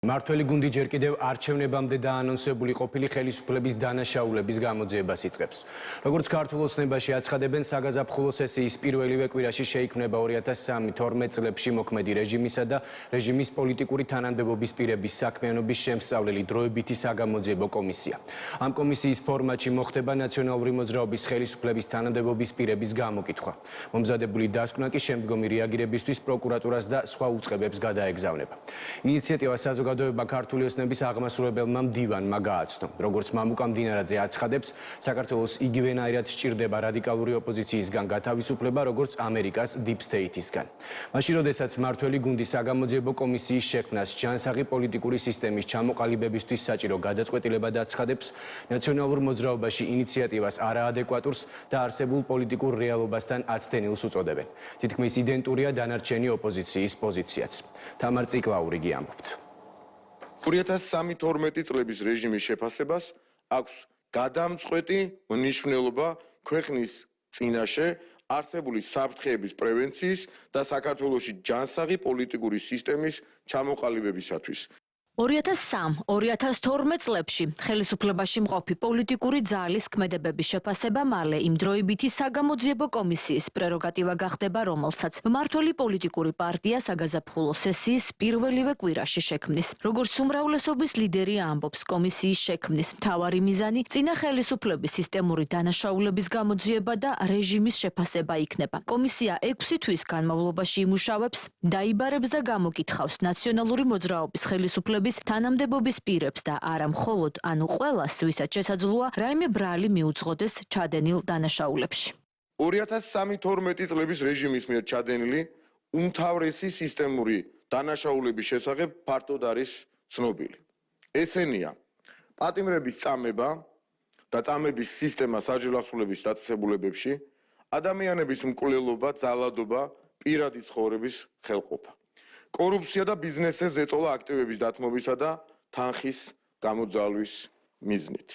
მართველი გუნდი ჯერ კიდევ არჩევნებამდე დაანონსებული ყოფილი ხელისუფლების დანაშაულების გამოძიებას იწყებს. როგორც ქართულ ოცნებაში აცხადებენ, საგაზაფხულო სესიის პირველივე კვირაში შეიქმნება 2013-12 წლებში მოქმედი რეჟიმისა და რეჟიმის პოლიტიკური თანამდებობის პირების საქმიანობის შემსწავლელი დროებითი საგამოძიებო კომისია. ამ კომისიის ფორმატში მოხდება ნაციონალური მოძრაობის ხელისუფლების თანამდებობის პირების გამოკითხვა. მომზადებული დასკვნა კი შემდგომი რეაგირებისთვის პროკურატურას და სხვა უწყებებს გადაეგზავნება. ინიციატივა საზოგადოება ქართული ოცნების აღმასრულებელმა მდივანმა გააცნო. როგორც მამუკა მდინარაძე აცხადებს, საქართველოს იგივენაირად სჭირდება რადიკალური ოპოზიციისგან გათავისუფლება, როგორც ამერიკას Deep State-ისგან. მაშინ, როდესაც მართველი გუნდის საგამოძიებო კომისიის შექმნას ჯანსაღი პოლიტიკური სისტემის ჩამოყალიბებისთვის საჭირო გადაწყვეტილებად აცხადებს, ნაციონალურ მოძრაობაში ინიციატივას არაადეკვატურს და არსებულ პოლიტიკურ რეალობასთან აცდენილს უწოდებენ. თითქმის იდენტურია დანარჩენი ოპოზიციის პოზიციაც. თამარ ციკლაურიგი ამბობთ. 2013-12 წლების რეჟიმის შეფასებას აქვს გადამწყვეტი მნიშვნელობა ქვეყნის წინაშე არსებული საფრთხეების პრევენციის და საქართველოში ჯანსაღი პოლიტიკური სისტემის ჩამოყალიბებისათვის. 2003-2012 წლებში ხელისუფლებაში მყოფი პოლიტიკური ძალის ქმედებების შეფასება მალე იმ დროებითი საგამოძიებო კომისიის პრეროგატივა გახდება, რომელსაც მმართველი პოლიტიკური პარტია საგაზაფხულო სესიის პირველივე კვირაში შექმნის. როგორც უმრავლესობის ლიდერი ამბობს, კომისიის შექმნის მთავარი მიზანი წინა ხელისუფლების სისტემური დანაშაულების გამოძიება და რეჟიმის შეფასება იქნება. კომისია 6 თვის განმავლობაში იმუშავებს, დაიბარებს და გამოკითხავს ნაციონალური მოძრაობის ხელისუფლების თანამდებობის პირებს და არა მხოლოდ, ანუ ყველას, ვისაც შესაძლოა რაიმე ბრალი მიუძღოდეს ჩადენილ დანაშაულებში. 2013-12 წლების რეჟიმის მიერ ჩადენილი უმთავრესი სისტემური დანაშაულების შესახებ ფართოდ არის ცნობილი. ესენია: პატიმრების წამება და წამების სისტემა საჯელახსოვრების დაწესებულებებში, ადამიანების მკვლელობა, ძალადობა, პირადი ცხოვრების ხელყოფა. კორუფცია და ბიზნესზე ზეწოლა აქტივების დათმობისა და თანხის გამოძალვის მიზნით.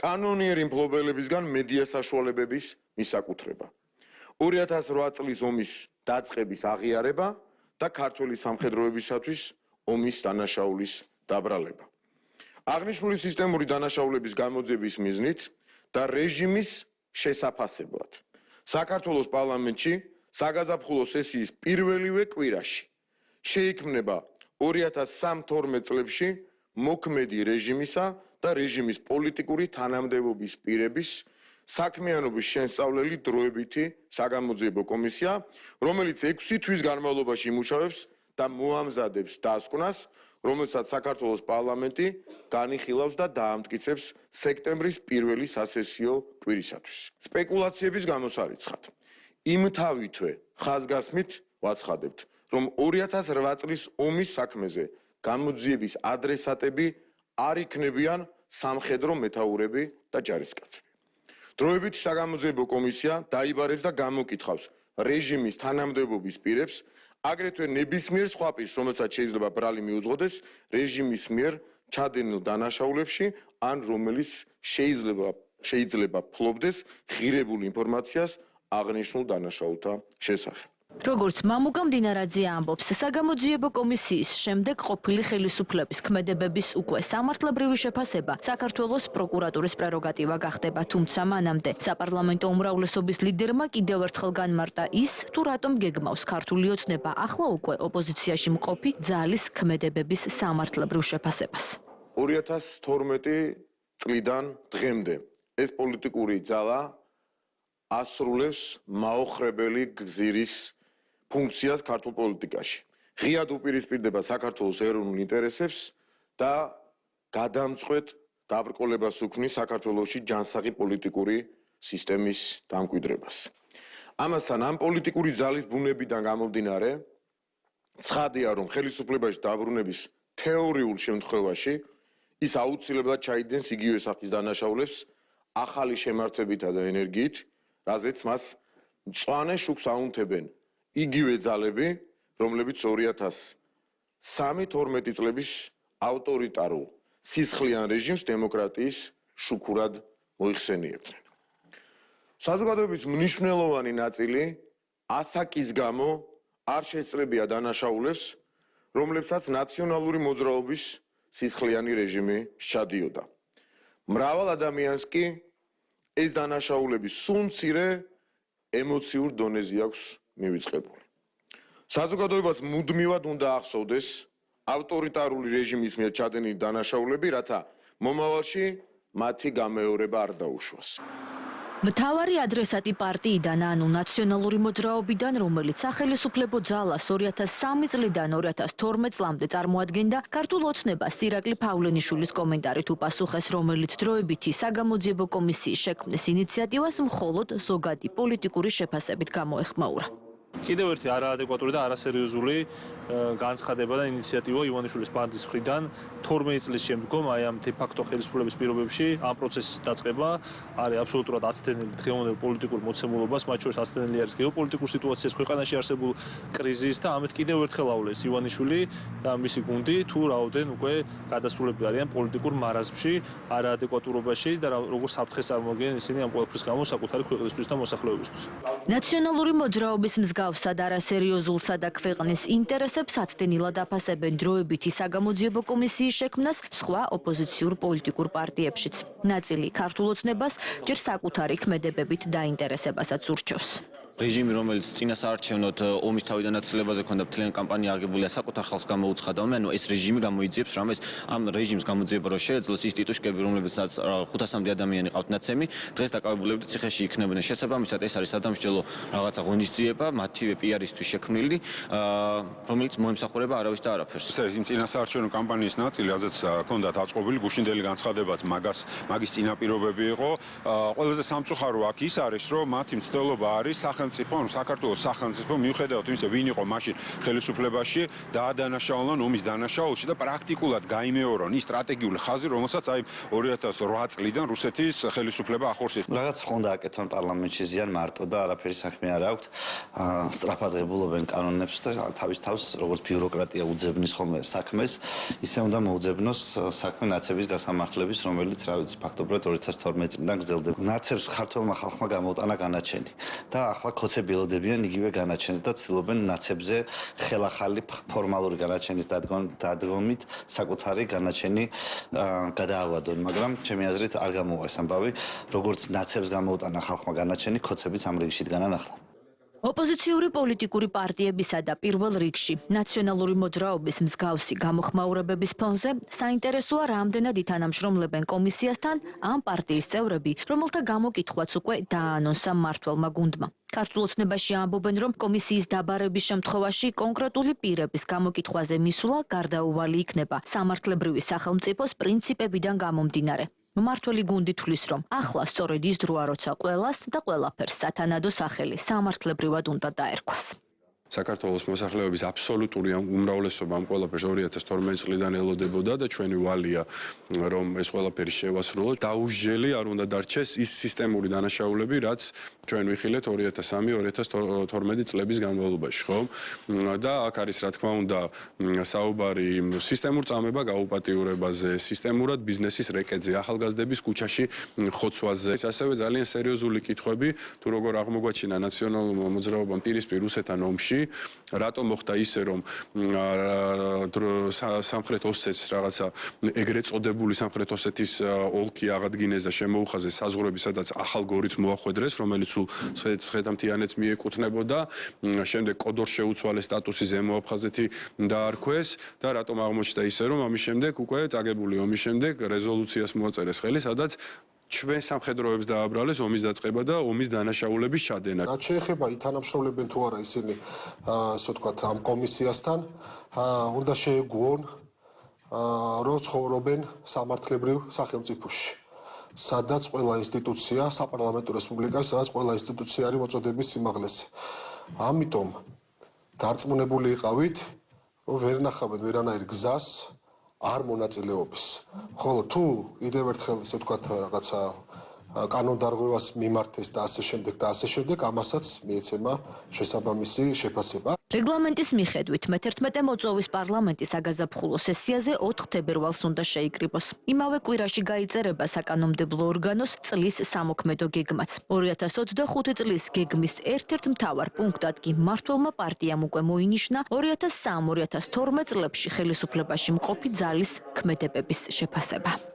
კანონიერი მფლობელებისგან მედია საშუალებების მისაკუთრება. 2008 წლის ომის დაწყების აღიარება და ქართველი სამხედროებისათვის ომის დანაშაულის დაბრალება. აღნიშნული სისტემური დანაშაულების გამოძიების მიზნით და რეჟიმის შესაფასებლად. საქართველოს პარლამენტში საგაზაფხულო სესიის პირველივე კვირაში შეიქმნება 2003-12 წლებში მოქმედი რეჟიმისა და რეჟიმის პოლიტიკური თანამდებობის პირების საქმიანობის შემსწავლელი დროებითი საგამოძიებო კომისია, რომელიც 6 თვის განმავლობაში იმუშავებს და მოამზადებს დასკვნას, რომელსაც საქართველოს პარლამენტი განიხილავს და დაამტკიცებს სექტემბრის პირველი სასესიო კვირისათვის. სპეკულაციების გამოსარიცხად, იმთავითვე ხაზგასმით ვაცხადებთ, რომ 2008 წლის ომის საქმეზე გამოძიების ადრესატები არ იქნებიან სამხედრო მეთაურები და ჯარისკაცები. დროებითი საგამოძიებო კომისია დაიბარებს და გამოკითხავს რეჟიმის თანამდებობის პირებს, აგრეთვე ნებისმიერ სხვა პირს, რომელსაც შეიძლება ბრალი მიუძღოდეს რეჟიმის მიერ ჩადენილ დანაშაულებში, ან რომელიც შეიძლება ფლობდეს ღირებულ ინფორმაციას აღნიშნულ დანაშაულთა შესახებ. როგორც მამუკა მდინარაძე ამბობს, საგამოძიებო კომისიის შემდეგ ყოფილი ხელისუფლების ქმედებების უკვე სამართლებრივი შეფასება საქართველოს პროკურატურის პრეროგატივა გახდება, თუმცა მანამდე საპარლამენტო უმრავლესობის ლიდერმა კიდევ ერთხელ განმარტა ის, თუ რატომ გეგმავს ქართული ოცნება ახლა უკვე ოპოზიციაში მყოფი ძალის ქმედებების სამართლებრივ შეფასებას. 2012 წლიდან დღემდე ეს პოლიტიკური ძალა ასრულებს მაოხრებელი გზირის ფუნქციას ქართულ პოლიტიკაში. ღიად უპირისპირდება საქართველოს ეროვნულ ინტერესებს და გადამწყვეტ დაბრკოლებას უქმნის საქართველოში ჯანსაღი პოლიტიკური სისტემის დამკვიდრებას. ამასთან ამ პოლიტიკური ძალის ბუნებიდან გამომდინარე, ცხადია, რომ ხელისუფლებაში დაბრუნების თეორიულ შემთხვევაში ის აუცილებლად ჩაიდენს იგივე სახის დანაშაულებს ახალი შემართებითა და ენერგიით, რაზეც მას მწვანე შუქს აუნთებენ იგივე ძალები, რომლებიც 2003-12 წლების ავტორიტარულ სისხლიან რეჟიმს დემოკრატიის შუქურად მოიხსენიებდნენ. საზოგადოების მნიშვნელოვანი ნაწილი ასაკის გამო არ შეწრებია დანაშაულებს, რომლებსაც ნაციონალური მოძრაობის სისხლიანი რეჟიმი სჩადიოდა. მრავალ ადამიანს კი ეს დანაშაულები სულ მცირე ემოციურ დონეზე აქვს მივიწყებული. საზოგადოებას მუდმივად უნდა ახსოვდეს ავტორიტარული რეჟიმის მიერ ჩადენილი დანაშაულები, რათა მომავალში მათი გამეორება არ დაუშვას. მთავარი ადრესატი პარტიიდან, ანუ ნაციონალური მოძრაობიდან, რომელიც სახელისუფლებო ძალას 2003 წლიდან 2012 წლამდე წარმოადგენდა, ქართულ ოცნებას ირაკლი ფავლენიშვილის კომენტარით უპასუხეს, რომელიც დროებითი საგამოძიებო კომისიის შექმნის ინიციატივას მხოლოდ ზოგადი პოლიტიკური შეფასებით გამოეხმაურა. კიდევ ერთი არაადეკვატური და არასერიოზული განცხადება და ინიციატივა ივანიშვილის ბანდის მხრიდან 12 წლის შემდგომ აი ამ de facto ხელისუფლების პირობებში ამ პროცესის დაწყება არის აბსოლუტურად აცდენილი დღევანდელ პოლიტიკურ მოცემულობას, მათ შორის აცდენილი არის გეოპოლიტიკურ სიტუაციას, ქვეყანაში არსებულ კრიზისს და ამით კიდევ ერთხელ აავლეს ივანიშვილი და მისი გუნდი თუ რაოდენ უკვე გადასულები არიან პოლიტიკურ მარაზმში, არაადეკვატურობაში და როგორ საფრთხეს წარმოადგენენ ისინი ამ ყველაფრის გამო საკუთარი ქვეყნისთვის და მოსახლეობისთვის. ნაციონალური მოძრაობის მსგავსად არასერიოზულსა და ქვეყნის ინტერესებს აცდენილად აფასებენ დროებითი საგამოძიებო კომისიის შექმნას სხვა ოპოზიციურ პოლიტიკურ პარტიებშიც. ნაწილი ქართულ ოცნებას ჯერ საკუთარი ქმედებებით დაინტერესებასაც ურჩევს. რეჟიმი, რომელიც წინასაარჩევნოდ ომის თავიდან აცილებაზე ქონდა მთლიანი კამპანია აღებულია, საკუთარ ხალხს გამოუცხადა, ანუ ეს რეჟიმი გამოიძიებს რამეს ამ რეჟიმს გამოძიება რო შეეძლოს ის ტიტუშკები, რომლებსაც 500-მდე ადამიანი ყავთ ნაცემი, დღეს დაკავებულები ციხეში იქნებიან. შესაბამისად, ეს არის სადამსჯელო რაღაცა ღონისძიება, მათივე პიარისთვის შექმნილი, რომელიც მოემსახურება არავის და არაფერს. ეს არის იმ წინასაარჩევნო კამპანიის ნაწილი, რაზეც ჰქონდათ აწყობილი გუშინდელი განცხადებაც, მაგის წინაპირობები იყო. ყველაზე სამწუხარო აქ ის არის, რომ მათი მცდელობა არის საქართველოს სახელმწიფო მიუხედავად იმისა, ვინ იყო მაშინ ხელისუფლებაში, დაადანაშაულონ ომის დანაშაულში და პრაქტიკულად გაიმეორონ ის სტრატეგიული ხაზი, რომელსაც აი 2008 წლიდან რუსეთის ხელისუფლება ახორციელებს. რაღაც ხონდა აკეთონ პარლამენტში ზიან მარტო და არაფერი საქმე არ აქვთ. სწრაფად ღებულობენ კანონებს და თავის თავს როგორც ბიუროკრატია უძებნის ხოლმე საქმეს, ისე უნდა მოუძებნოს საქმე ნაცების გასამართლების, რომელიც რა ვიცი, ფაქტობრივად 2012 წლიდან გრძელდება. ნაცებს ქართულმა ხალხმა გამოუტანა განაჩენი და ახლა ქოცები ელოდებიან იგივე განაჩენს და ცდილობენ ნაცებზე ხელახალი ფორმალური განაჩენის დადგომით საკუთარი განაჩენი გადაავადონ, მაგრამ ჩემი აზრით არ გამოვა ეს ამბავი, როგორც ნაცებს გამოუტანა ხალხმა განაჩენი, ქოცებიც ამ რიგში დგანან ახლა. ოპოზიციური პოლიტიკური პარტიებისა და პირველ რიგში ნაციონალური მოძრაობის მსგავსი გამოხმაურებების ფონზე საინტერესოა რამდენად ითანამშრომლებენ კომისიასთან ამ პარტიის წევრები, რომელთა გამოკითხვაც უკვე დააანონსა მმართველმა გუნდმა. ქართულ ოცნებაში ამბობენ, რომ კომისიის დაბარების შემთხვევაში კონკრეტული პირების გამოკითხვაზე მისვლა გარდაუვალი იქნება სამართლებრივი სახელმწიფოს პრინციპებიდან გამომდინარე. მმართველი გუნდი თვლის, რომ ახლა სწორედ ის დროა, როცა ყველას და ყველაფერს სათანადო სახელი სამართლებრივად უნდა დაერქვას. საქართველოს მოსახლეობის აბსოლუტური უმრავლესობა ამ ყველაფერს 2012 წლიდან ელოდებოდა და ჩვენი ვალია, რომ ეს ყველაფერი შევასრულოთ. დაუჟელი არ უნდა დარჩეს ის სისტემური დანაშაულები, რაც ჩვენ ვიხილეთ 2003-2012 წლების განმავლობაში, ხო? და აქ არის რა თქმა უნდა საუბარი სისტემურ წამება გაუპატიურებაზე, სისტემურად ბიზნესის რეკეტზე, ახალგაზრდების ქუჩაში ხოცვაზე. ეს ასევე ძალიან სერიოზული კითხვები, თუ როგორ აღმოგვაჩინა ნაციონალურმა მოძრაობამ პირისპირ რუსეთთან ომში. რატომ მოხდა ისე, რომ სამხრეთ ოსეთის რაღაცა ეგრეთ წოდებული სამხრეთ ოსეთის ოლქი აღადგინეს და შემოუხაზეს საზღვრები, სადაც ახალ გორიც მოახვედრეს, რომელიც სულ სხეთამთიანეთს მიეკუთვნებოდა, შემდეგ კოდორს შეუცვალეს სტატუსი ზემო აფხაზეთი დაარქვეს და რატომ აღმოჩნდა ისე, რომ ამის შემდეგ უკვე წაგებული ომის შემდეგ რეზოლუციას მოაწერეს ხელი, სადაც ჩვენ სამხედროებს დააბრალეს ომის დაწყება და ომის დანაშაულების ჩადენა. რაც შეეხება ითანამშრომლებენ თუ არა ისინი, ასე ვთქვათ, ამ კომისიასთან, უნდა შეეგუონ, რომ ცხოვრობენ სამართლებრივ სახელმწიფოში, სადაც ყველა ინსტიტუცია, საპარლამენტო რესპუბლიკაში, სადაც ყველა ინსტიტუცია არის მოწოდების სიმაღლეზე. ამიტომ დარწმუნებული იყავით, რომ ვერ ნახავენ ვერანაირ გზას არ მონაწილეობის. ხოლო თუ კიდევ ერთხელ ესე ვთქვათ რაღაცა კანონდარღვევას მიმართეს და ასე შემდეგ, ამასაც მიეცემა შესაბამისი შეფასება. რეგლამენტის მიხედვით მე-11 მოწვევის პარლამენტის საგაზაფხულო სესიაზე 4 თებერვალს უნდა შეიკრიბოს. იმავე კვირაში გაიწერება საკანონმდებლო ორგანოს წლის სამოქმედო გეგმაც. 2025 წლის გეგმის ერთ-ერთ მთავარ პუნქტად კი მმართველმა პარტიამ უკვე მოინიშნა 2003-2012 წლებში ხელისუფლებაში მყოფი ძალის ქმედებების შეფასება.